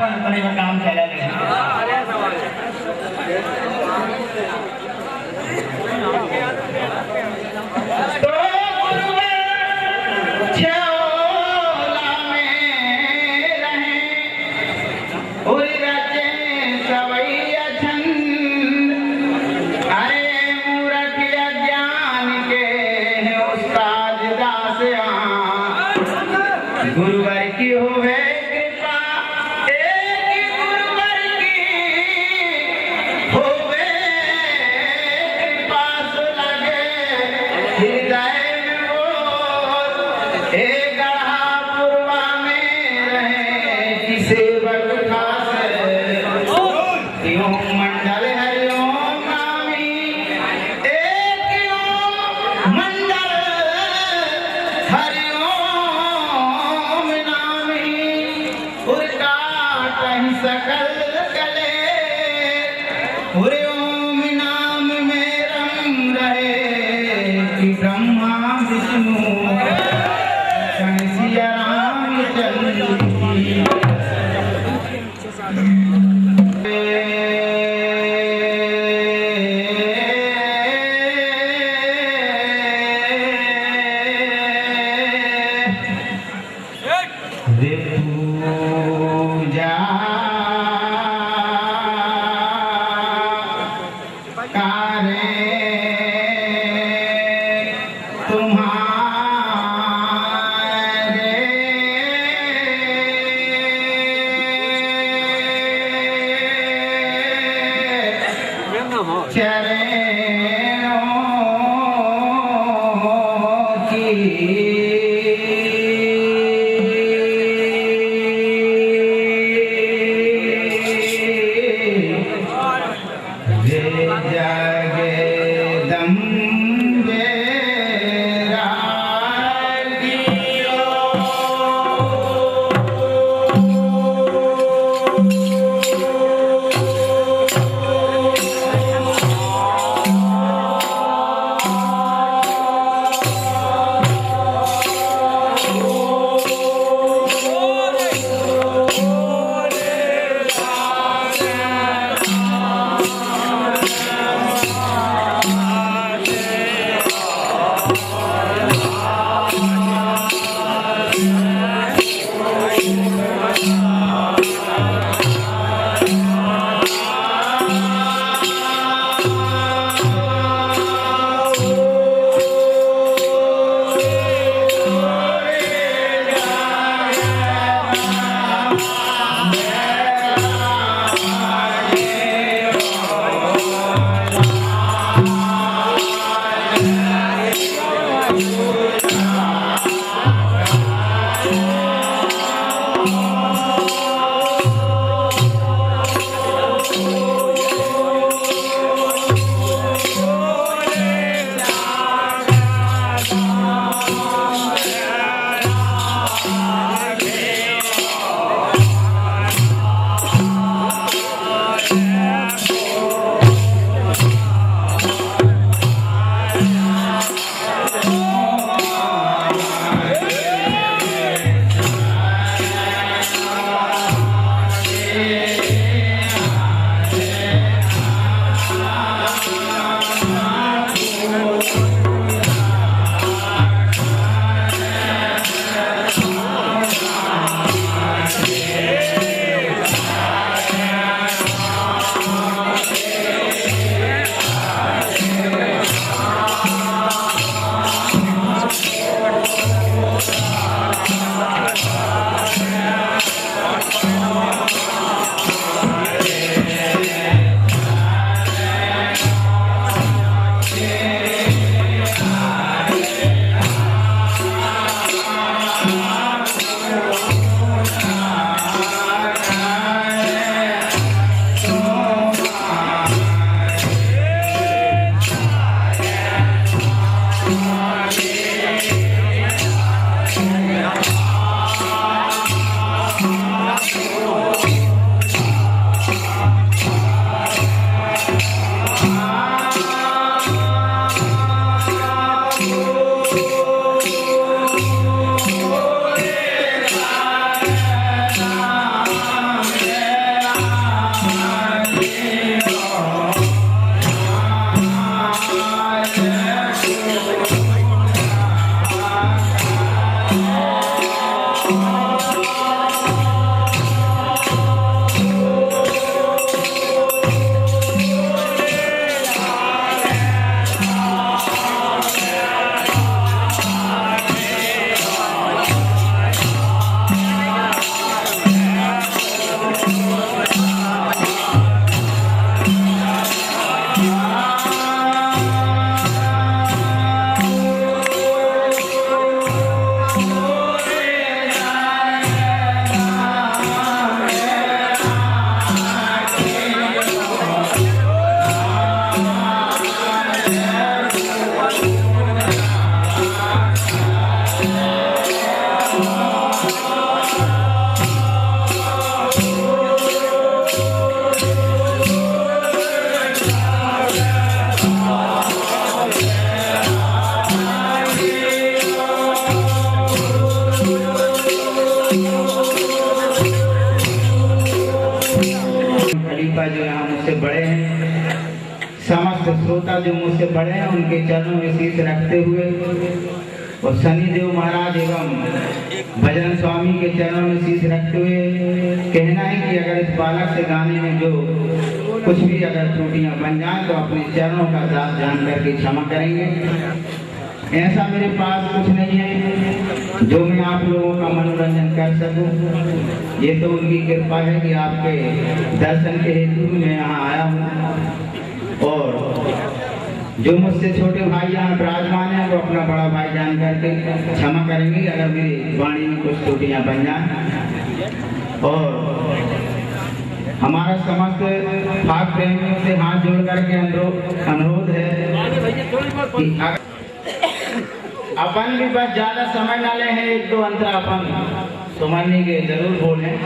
अपने का काम चला गया। गुरुवर की होवे कृपा, एक गुरुवर की होवे कृपा, सो लगे हृदय में मोर। एक गढ़ा पूर्वा में रहे कि सेवक खास, ओम मंडल हरिओम नामी, एक ओम मंडल हरिओम नामी, उनका कहीं सकल कले, उरे ओम नाम में रम रहे कि ब्रह्मा विष्णु सिया रामचंद्र की। पूजा कारे कृपा जो यहाँ मुझसे बड़े हैं, समस्त श्रोता जो मुझसे बड़े हैं, उनके चरणों में शीश रखते हुए और शनिदेव महाराज एवं भजन स्वामी के चरणों में शीश रखते हुए कहना है कि अगर इस बालक से गाने में जो कुछ भी अगर त्रुटियां बन जाएं तो अपने चरणों का दास जान करके क्षमा करेंगे। ऐसा मेरे पास कुछ नहीं है जो मैं आप लोगों का मनोरंजन कर सकूं। ये तो उनकी कृपा है कि आपके दर्शन के हेतु मैं यहाँ आया हूँ और जो मुझसे छोटे भाई यहाँ विराजमान है वो अपना बड़ा भाई जान करके क्षमा करेंगे अगर मेरी वाणी में कुछ त्रुटियां बन जाएं। और हमारा समस्त भाग प्रेमियों से हाथ जोड़ करके अनुरोध है कि अपन भी बस ज्यादा समय न ले हैं, एक दो अंतर अपन सुमरनी के जरूर बोलें।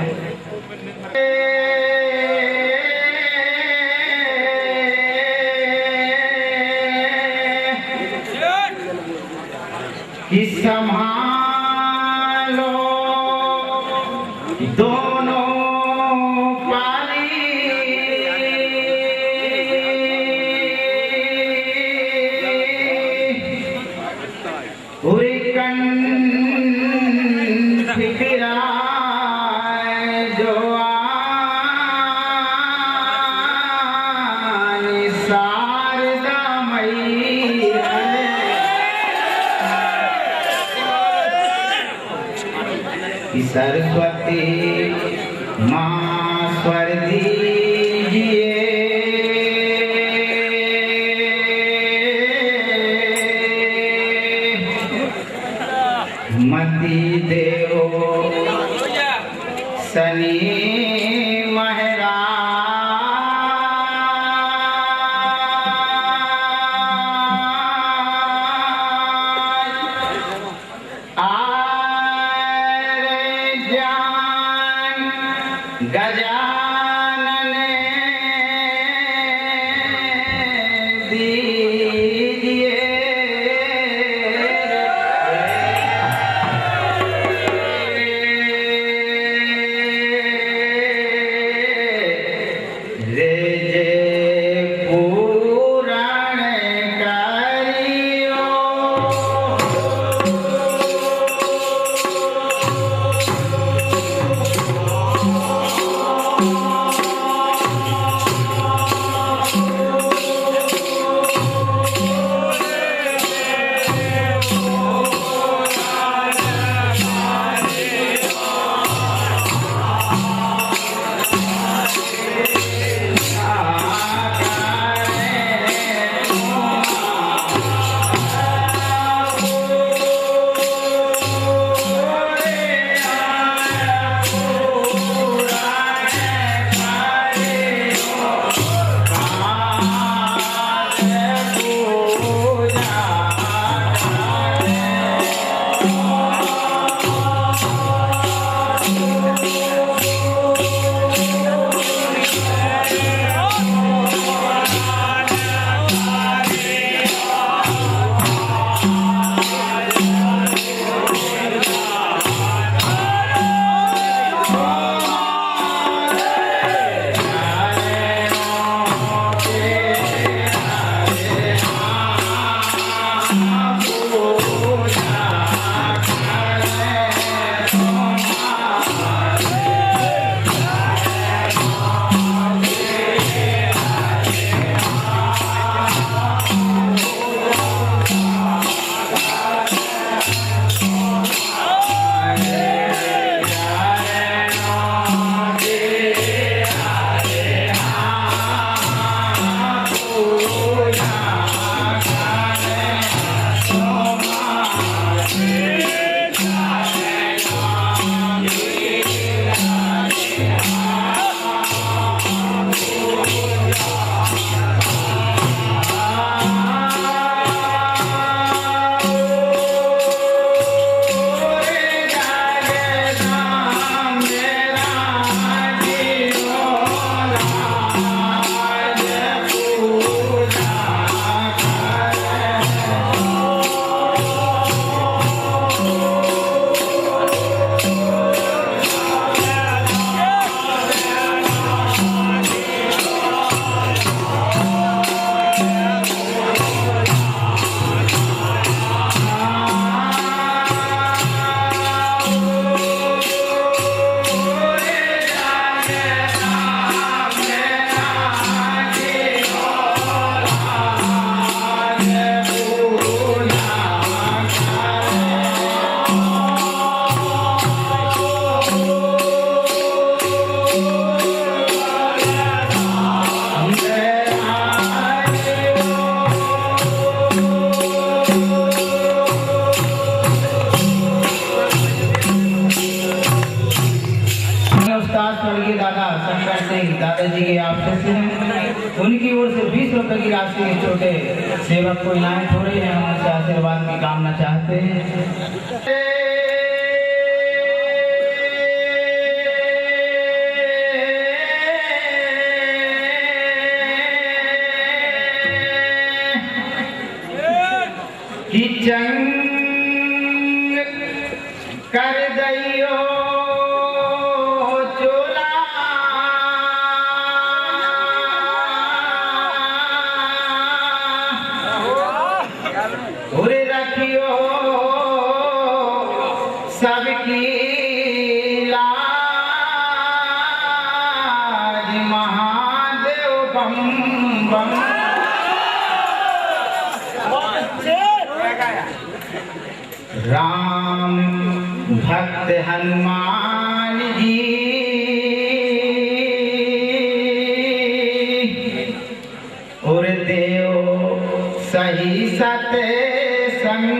कि संभालो दोनों पाली, पूरी कंठ फिराए जो आनी शारदा मैया कि सरस्वती माँ स्वर दीजिए, मति देव शनि महाराज गजानन दीजिए, रे जे पुराण करियो, शंकर सिंह दादाजी के आपसे हैं, उनकी ओर से 20 रुपए की राशि के छोटे सेवक को इनायत हो रही है। हम उनसे आशीर्वाद की कामना चाहते हैं। कि चंग कर दइयो चोला उरे रखियो सबकी लाज महादेव बम बम। राम भक्त हनुमान जी और देव सही सत संग।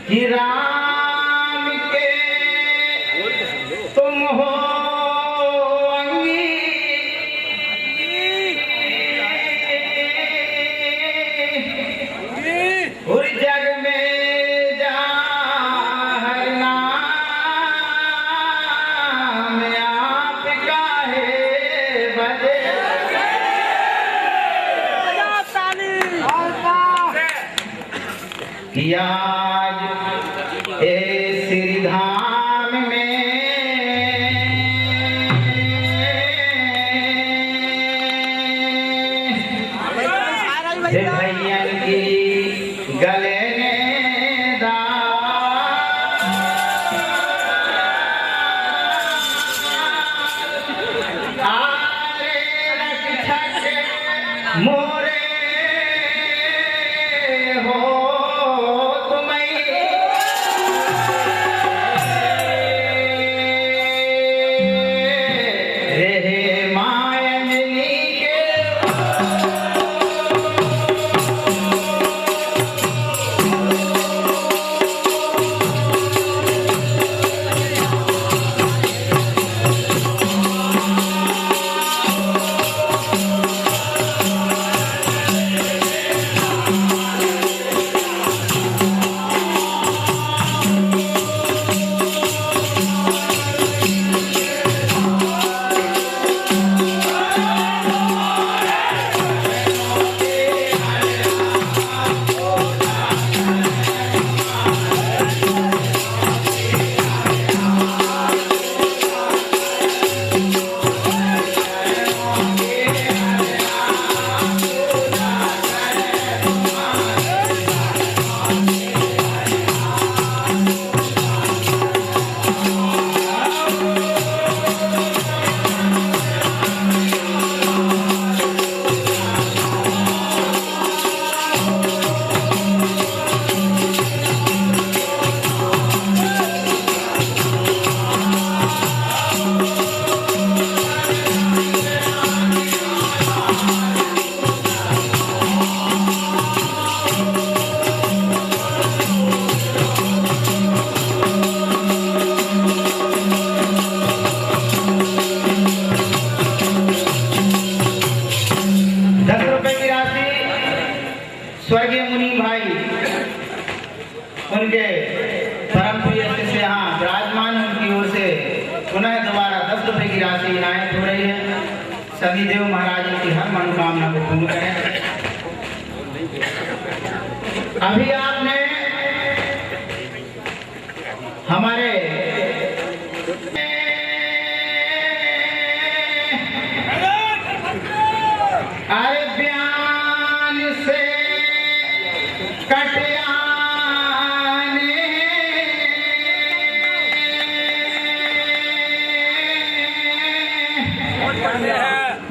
कि राम के तुम हो अंगी, और जग में जाहर नाम आपका है बजे। आज ए श्री धाम में भैया की गले ने मोरे हो तुम्हें रे मायनी के स्वर्गीय मुनि भाई उनके परम प्रिय शिष्य यहाँ विराजमान उनकी ओर से पुनः दोबारा 10 रुपए की राशि इनायत हो रही है। शनिदेव महाराज की हर मनोकामना को पूर्ण करें। अभी आपने हमारे अरे बयान से कटियाने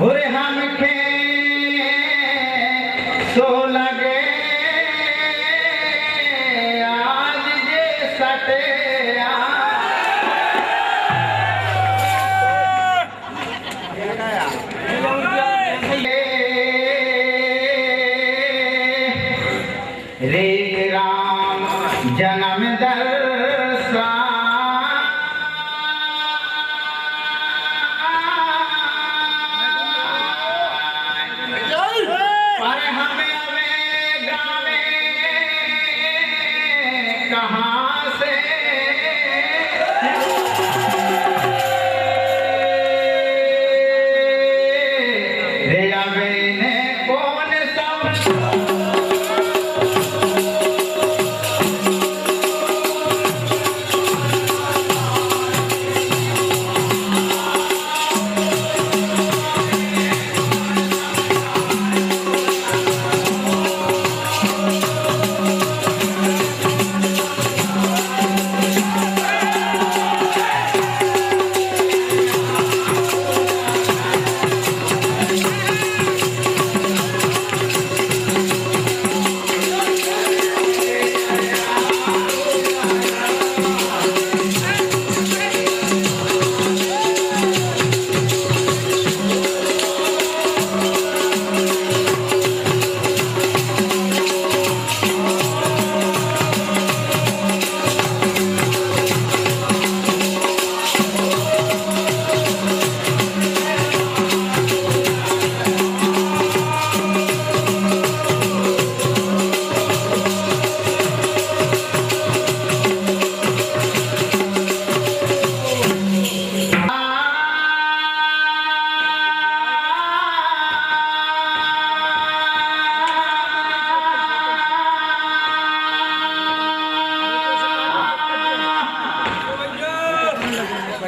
और हम के सो लगे आज जे सटे रे राम जन्म दर्शन पर हमें हमें गावे कहाँ से रे अबे ने कौन सब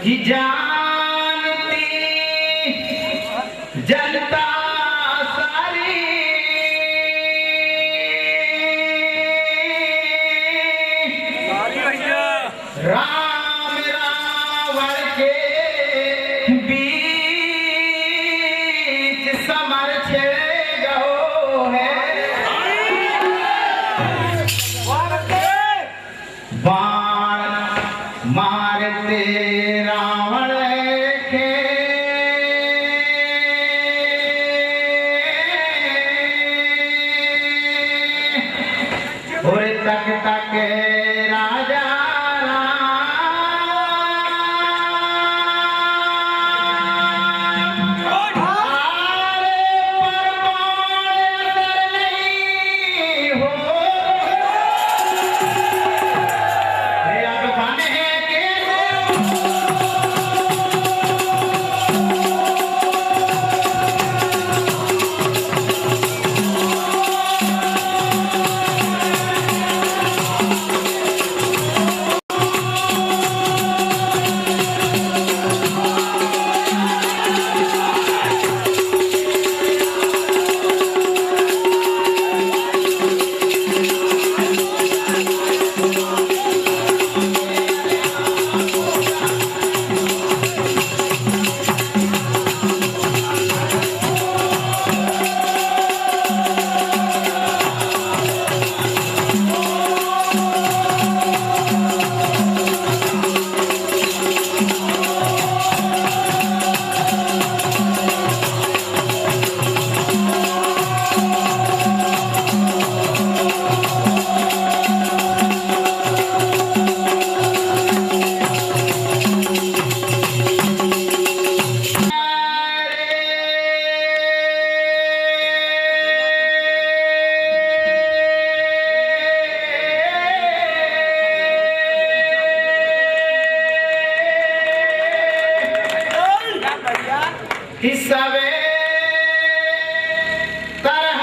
कि जानती जनता सारी तक तक राजा सबे तरह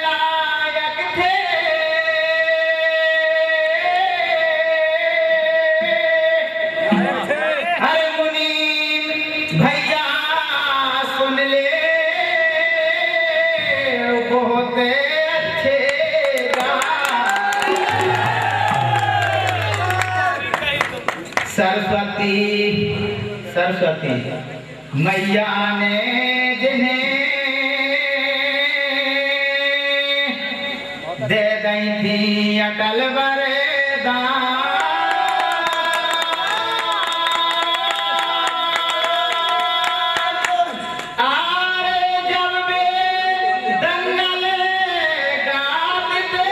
लायक थे हर मुनीम भैया सुन ले बहुत अच्छे सरस्वती सरस्वती मैया ने जिन्हें दे दी थी अटल वरदान आरे जब वे दंगल गाते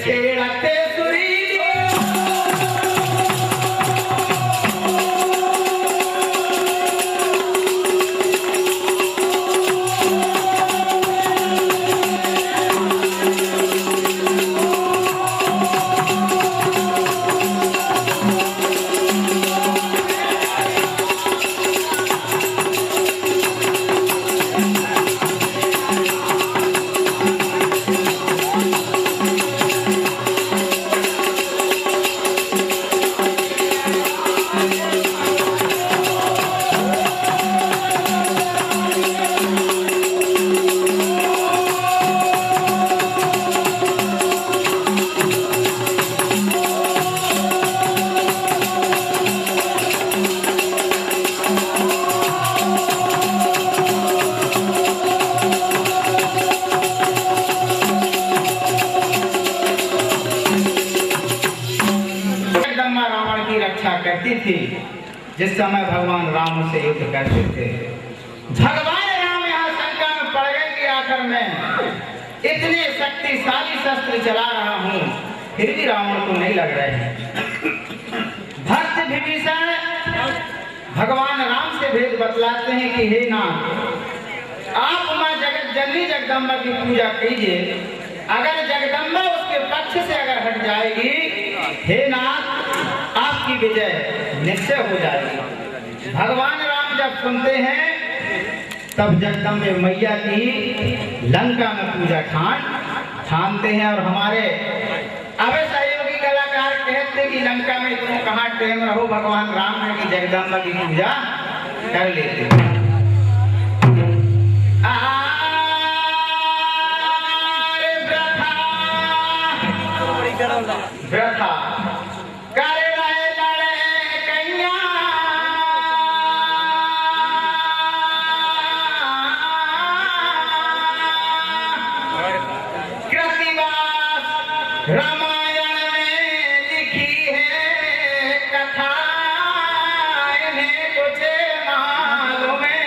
छेड़ते करती थी जिस समय भगवान राम से युद्ध करते थे। भगवान राम यहाँ शंका में पड़ गए कि आखिर में इतने शक्तिशाली शस्त्र चला रहा हूँ फिर भी रावण को नहीं लग रहे हैं। भक्त विभीषण भगवान राम से भेद बतलाते हैं कि हे नाथ आप माँ जगत जननी जगदम्बा की पूजा कीजिए, अगर जगदम्बा उसके पक्ष से अगर हट जाएगी हे नाथ आपकी विजय निश्चय हो जाएगी। भगवान राम जब सुनते हैं तब जगदम्बे मैया की लंका में पूजा ठानते हैं और हमारे अवश्य सहयोगी कलाकार कहते हैं कि लंका में तुम कहाँ टेम रहो, भगवान राम ने की जगदम्बा की पूजा कर लेते हैं। व्यथा करे रहे लड़े कैया कृतिवास रामायण में लिखी है कथा इन्हें कुछ मालूम है।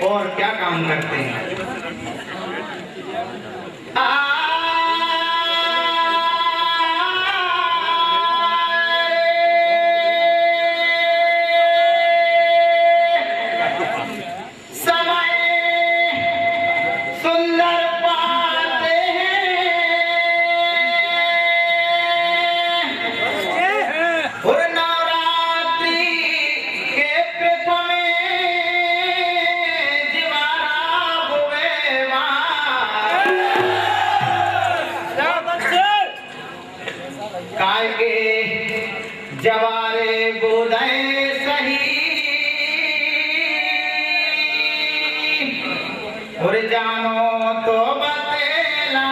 और क्या काम करते हैं। काय के जवारे गोदय सही और जानो तो बतेला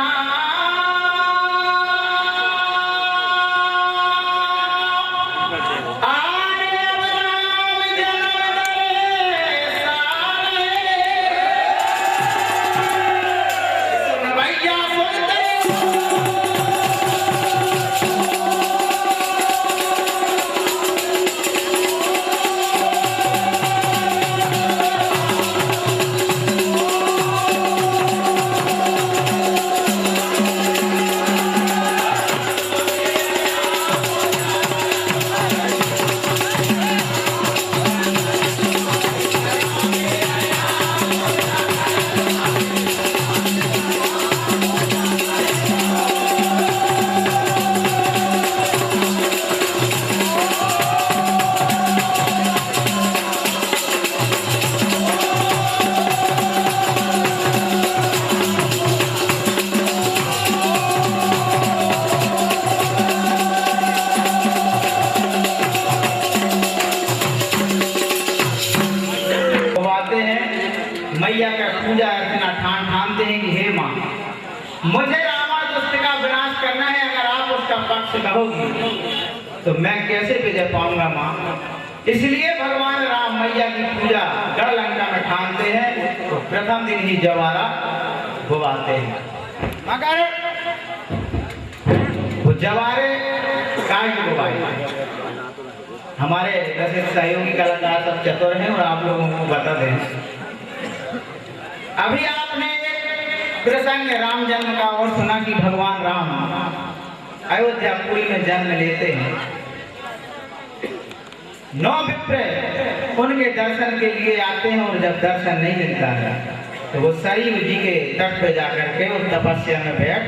आरे अब राम जन्म दे सारे सुन भैया सुनते मैया का पूजा अर्चना ठानते हैं कि हे माँ, मुझे रावण दुष्ट का विनाश करना है। अगर आप उसका पक्ष कहोगी तो मैं कैसे विजय पाऊंगा माँ। इसलिए भगवान राम मैया की पूजा गढ़ लंका में ठानते हैं तो प्रथम दिन ही जवारा बुवाते हैं। मगर वो जवारे काय की बुवाई हमारे दस सहयोगी कलाकार सब चतुर हैं और आप लोगों को बता दें। अभी आपने प्रसंग राम जन्म का और सुना कि भगवान राम अयोध्यापुरी में जन्म लेते हैं। 9 विप्र उनके दर्शन के लिए आते हैं और जब दर्शन नहीं मिलता है तो वो सरयू जी के तट पे जाकर के उस तपस्या में बैठ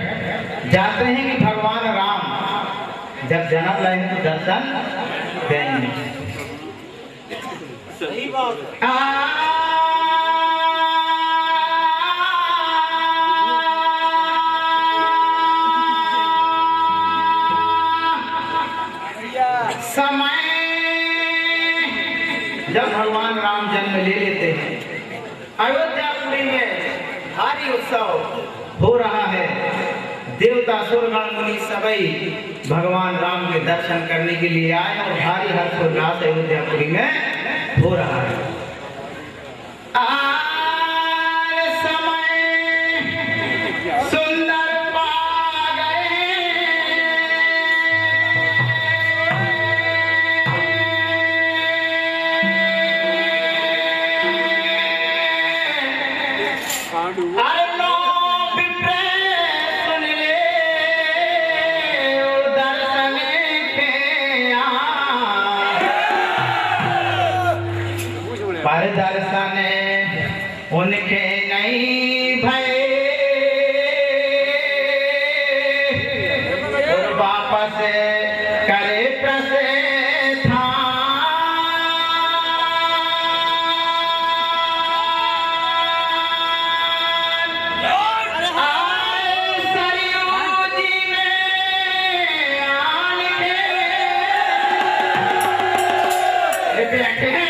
जाते हैं कि भगवान राम जब जन्म लेंगे तो दर्शन देंगे। सही बात। समय जब भगवान राम जन्म ले लेते हैं, अयोध्यापुरी में भारी उत्सव हो रहा है। देवता सुरगण मुनि सभी भगवान राम के दर्शन करने के लिए आए और भारी हर्षोल्लास अयोध्यापुरी में हो रहा है। पर दर्शन उनके नहीं भय और वापस करे प्रस्थान। आए सरयू जी में आन के बैठे हैं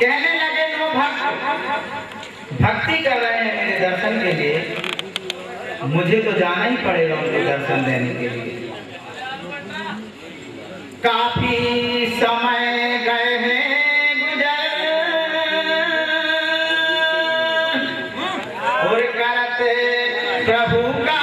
कहने लगे नो भक्त भक्ति कर रहे हैं मेरे दर्शन के लिए, मुझे तो जाना ही पड़ेगा उनको दर्शन देने के लिए। काफी समय गए हैं गुजर और करते प्रभु का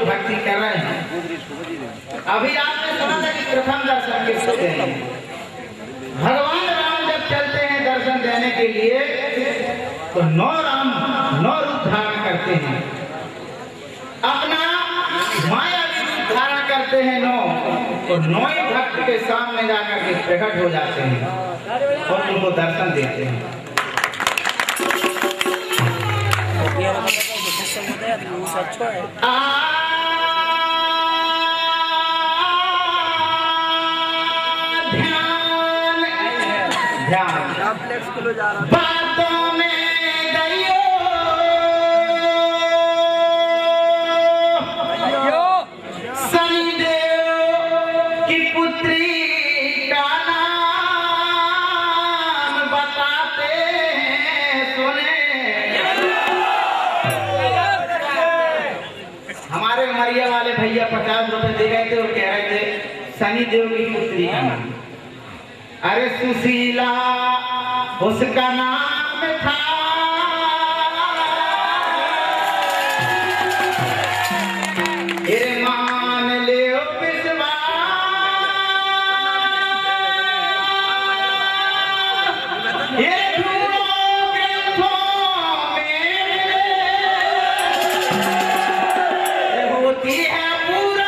भक्ति कर रहे हैं। अभी आपने सुना था कि प्रथम दर्शन किसको देंगे? भगवान राम जब चलते हैं दर्शन देने के लिए तो 9 रूप धारण करते हैं, अपना मायावी रूप धारण करते हैं 9, तो 9 ही भक्त के सामने जाकर के प्रकट हो जाते हैं और उनको दर्शन देते हैं। बातों में गयो शनिदेव की पुत्री का नाम बताते हैं सुने। हमारे उमरिया वाले भैया 50 रुपए दे गए थे और कह रहे थे शनिदेव की पुत्री का नाम। अरे सुशीला उसका नाम था, ये मान ले विश्वास, ये ग्रंथों में होती है पूरा।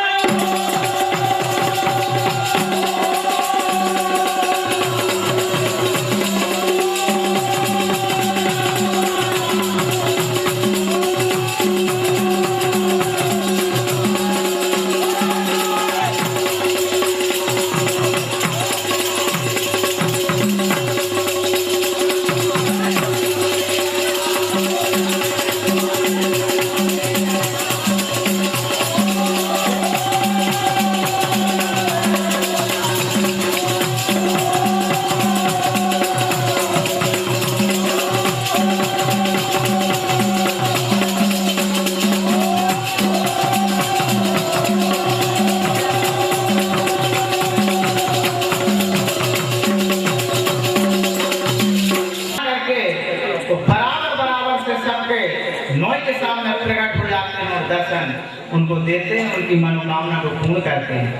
नौई के सामने प्रकट हो जाते हैं और दर्शन उनको देते हैं, उनकी मनोकामना को पूर्ण करते हैं।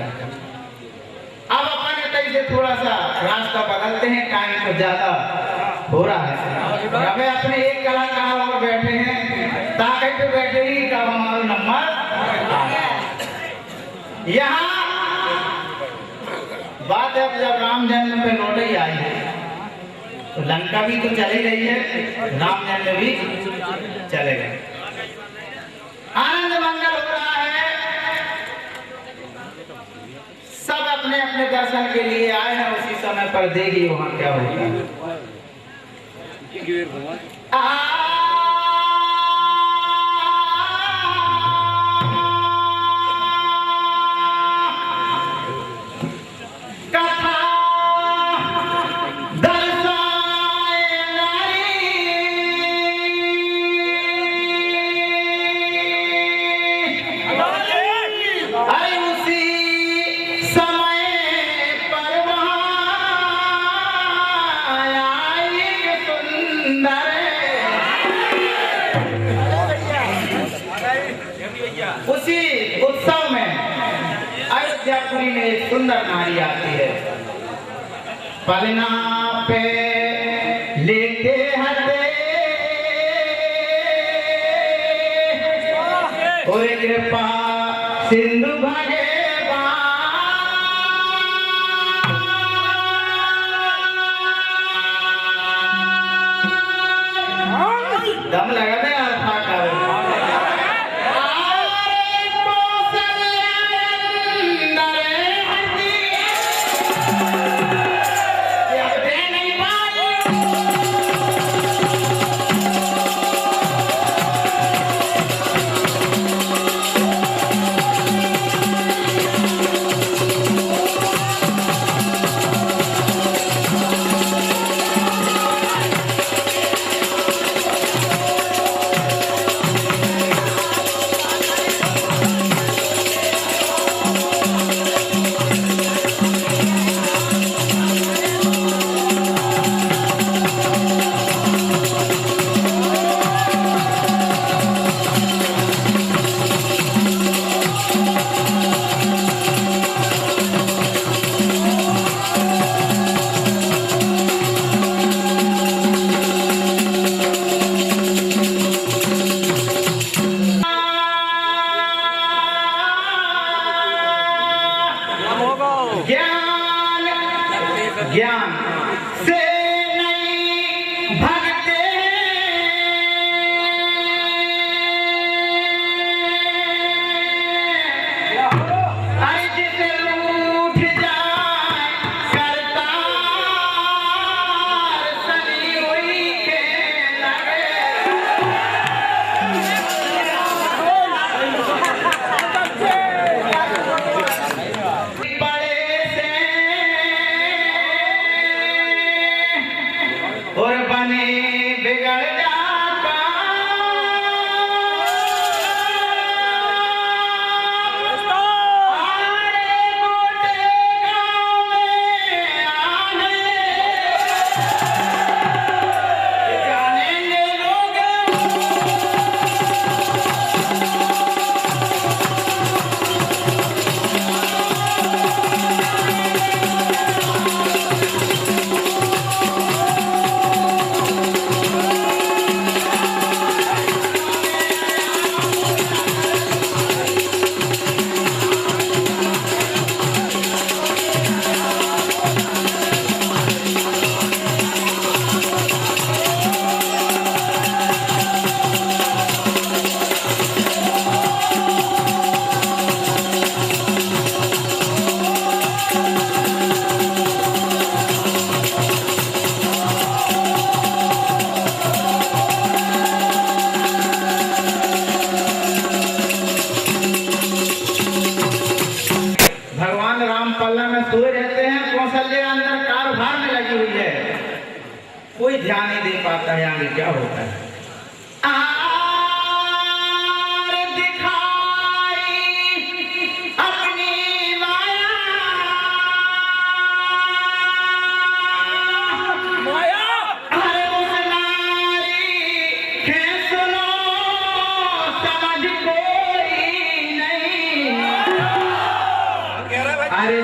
अब अपने तय से थोड़ा सा रास्ता बदलते हैं, टाइम तो ज्यादा हो रहा है। अबे अपने एक कलाकार और बैठे हैं, ताकत पे बैठे ही का हमारा नंबर। यहाँ बात है जब राम जन्म पे लौटे आई है तो लंका भी तो चली गई है, राम जन्म भी चले गए। आनंद मंगल हो रहा है, सब अपने अपने दर्शन के लिए आए हैं। उसी समय पर देखिए वहां क्या होता है। छवि में एक सुंदर नारी आती है। पलना पे लेके हटे और कृपा सिंधु भगे दम लगा दे अल्फा कर ज्ञान ज्ञान से नहीं भगते जिसे रूठ जाए करतार सनी हुई के लगे और बने बिगड़ जाता आरे गोटे गाँव में आने जानेंगे लोग भगवान राम पल्ला में सोए रहते हैं, कौशल्या अंदर कारोबार में लगी हुई है, कोई ध्यान नहीं दे पाता है आगे क्या होता है। आर दिखाई अपनी माया माया अरे उस नारी के सुनो समझ कोई नहीं अरे